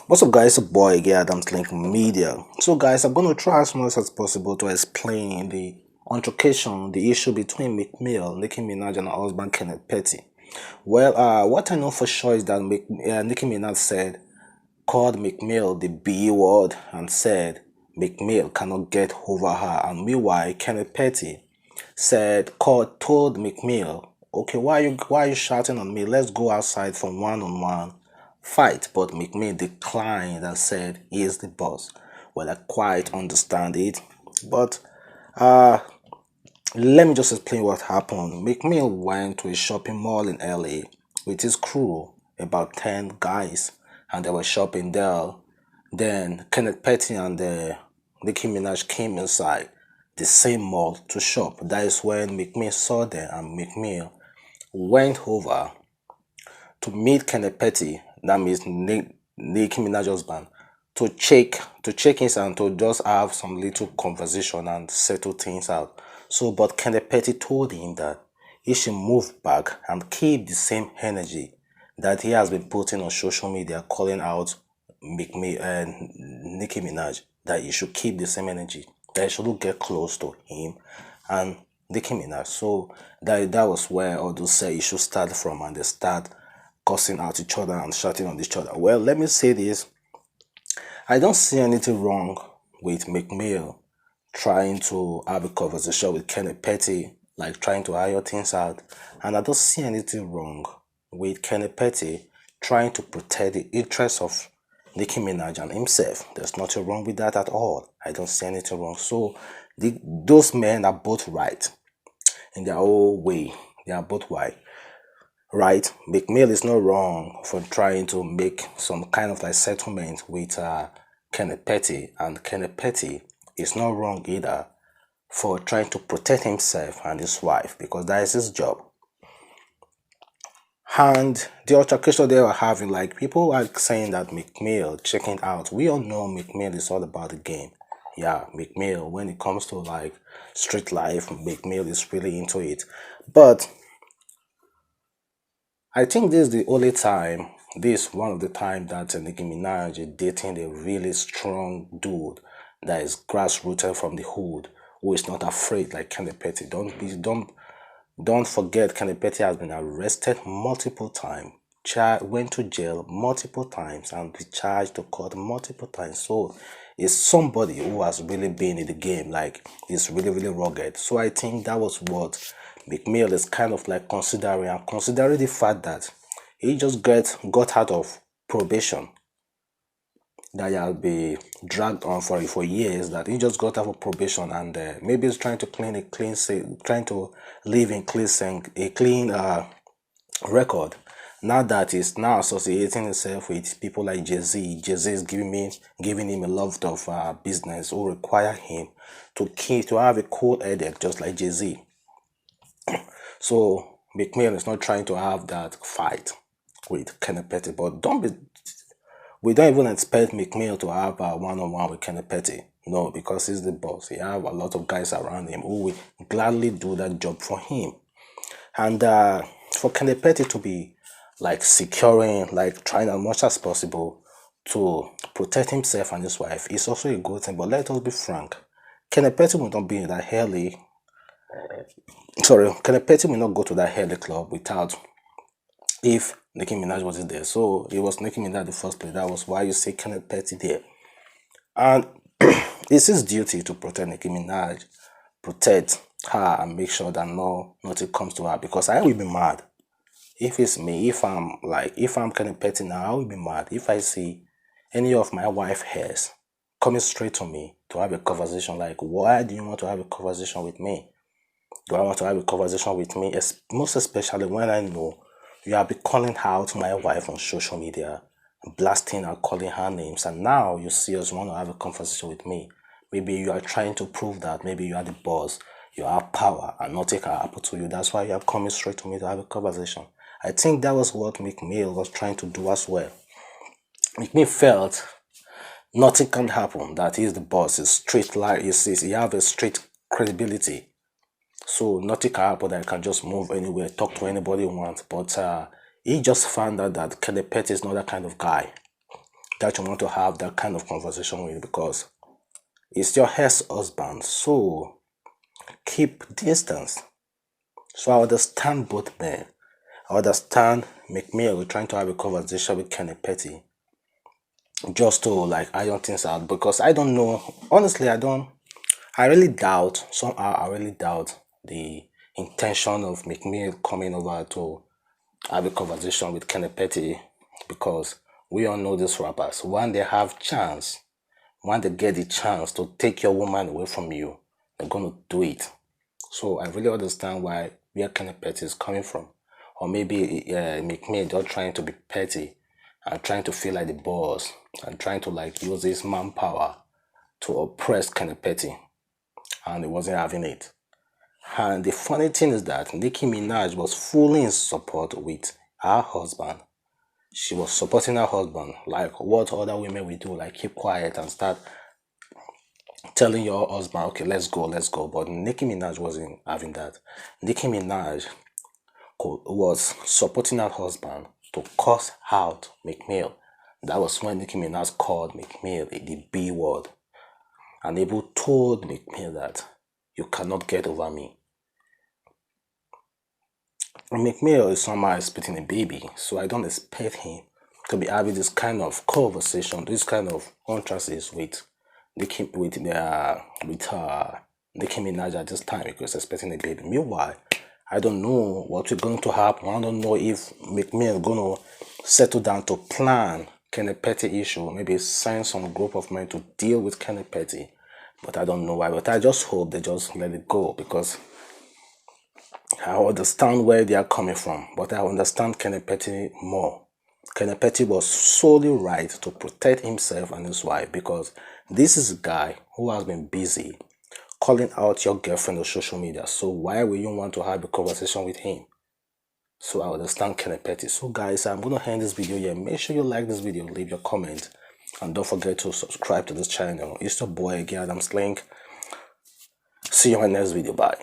What's up, guys? It's a boy again, Adamslinkmedia. So, guys, I'm going to try as much as possible to explain the altercation, the issue between Meek Mill, Nicki Minaj, and her husband Kenneth Petty. Well, what I know for sure is that Nicki Minaj called Meek Mill the B word and said Meek Mill cannot get over her. And meanwhile, Kenneth Petty told Meek Mill, okay, why are you shouting on me? Let's go outside for one-on-one fight. But Meek Mill declined and said he is the boss. Well, I quite understand it, but uh let me just explain what happened. Meek Mill went to a shopping mall in LA with his crew, about 10 guys, and they were shopping there. Then Kenneth Petty and Nicki Minaj came inside the same mall to shop. That is when Meek Mill saw them, and Meek Mill went over to meet Kenneth Petty, that means Nicki Minaj's husband, to check his and to just have some little conversation and settle things out. So, but Kenneth Petty told him that he should move back and keep the same energy that he has been putting on social media, calling out Nicki Minaj, that he should keep the same energy, that he shouldn't get close to him and Nicki Minaj. So that was where all those say you should start from, and they start cussing out each other and shouting on each other. Well, let me say this. I don't see anything wrong with Meek Mill trying to have a conversation with Kenneth Petty, like trying to iron things out. And I don't see anything wrong with Kenneth Petty trying to protect the interests of Nicki Minaj and himself. There's nothing wrong with that at all. I don't see anything wrong. So those men are both right in their own way. They are both right. Meek Mill is not wrong for trying to make some kind of like settlement with Kenneth Petty, and Kenneth Petty is not wrong either for trying to protect himself and his wife, because that is his job. And the altercation they were having, like people are saying that Meek Mill checking out. We all know Meek Mill is all about the game. Yeah, Meek Mill, when it comes to like street life, Meek Mill is really into it. But I think this is the only time, this is one of the time that Nicki Minaj is dating a really strong dude that is grassrooted from the hood, who is not afraid like Kenneth Petty. Don't forget, Kenneth Petty has been arrested multiple times, went to jail multiple times, and be charged to court multiple times. So it's somebody who has really been in the game, like he's really rugged. So I think that was what Meek Mill is kind of like considering, and considering the fact that he just got out of probation, that he has been dragged on for years, that he just got out of probation, and maybe he's trying to trying to live in a clean record. Now that he's now associating himself with people like Jay-Z. Jay-Z is giving him a lot of business, who require him to have a cool headed just like Jay-Z. So Meek Mill is not trying to have that fight with Kenneth Petty, but we don't even expect Meek Mill to have a one-on-one with Kenneth Petty. No, because he's the boss. He have a lot of guys around him who will gladly do that job for him. And for Kenneth Petty to be like securing, like trying as much as possible to protect himself and his wife is also a good thing. But let us be frank. Kenneth Petty will not be in that Kenneth Petty will not go to that heli club without, if Nicki Minaj wasn't there. So it was Nicki Minaj in the first place. That was why you see Kenneth Petty there. And it's his duty to protect Nicki Minaj, protect her, and make sure that nothing comes to her. Because I will be mad if it's me. If I'm Kenneth Petty now, I will be mad if I see any of my wife hairs coming straight to me to have a conversation. Like, why do you want to have a conversation with me? Do I want to have a conversation with me? Most especially when I know you have been calling out my wife on social media, blasting and calling her names, and now you serious want to have a conversation with me. Maybe you are trying to prove that maybe you are the boss, you have power, and nothing can happen to you. That's why you are coming straight to me to have a conversation. I think that was what Meek Mill was trying to do as well. Meek Mill felt nothing can happen, that he's the boss, he's straight like he have a straight credibility. So nothing can happen, that I can just move anywhere, talk to anybody you want. But he just found out that Kenneth Petty is not that kind of guy. that you want to have that kind of conversation with, because it's your ex-husband. So keep distance. So I understand both men. I understand Meek Mill trying to have a conversation with Kenneth Petty just to like iron things out, because I don't know. Honestly, I really doubt, somehow I really doubt the intention of Meek Mill coming over to have a conversation with Kenneth Petty, because we all know these rappers. When they have chance, when they get the chance to take your woman away from you, they're gonna do it. So I really understand where Kenneth Petty is coming from. Or maybe Meek Mill just trying to be petty and trying to feel like the boss and trying to like use his manpower to oppress Kenneth Petty, and he wasn't having it. And the funny thing is that Nicki Minaj was fully in support with her husband. She was supporting her husband, like what other women will do, like keep quiet and start telling your husband, okay, let's go, let's go. But Nicki Minaj wasn't having that. Nicki Minaj was supporting her husband to cuss out Meek Mill. That was when Nicki Minaj called Meek Mill the B word, and even told Meek Mill that you cannot get over me. Meek Mill is somehow spitting a baby, so I don't expect him to be having this kind of conversation, this kind of contrasts with Nicki Minaj at this time, because expecting a baby. Meanwhile, I don't know what we're going to happen. I don't know if Meek Mill gonna settle down to plan Kenneth Petty issue, maybe sign some group of men to deal with Kenneth Petty. But I don't know why. But I just hope they just let it go, because I understand where they are coming from, but I understand Kenneth Petty more. Kenneth Petty was solely right to protect himself and his wife, because this is a guy who has been busy calling out your girlfriend on social media. So why will you want to have a conversation with him? So I understand Kenneth Petty. So guys, I'm going to end this video here. Make sure you like this video, leave your comment, and don't forget to subscribe to this channel. It's your boy again, Adamslink. See you in my next video. Bye.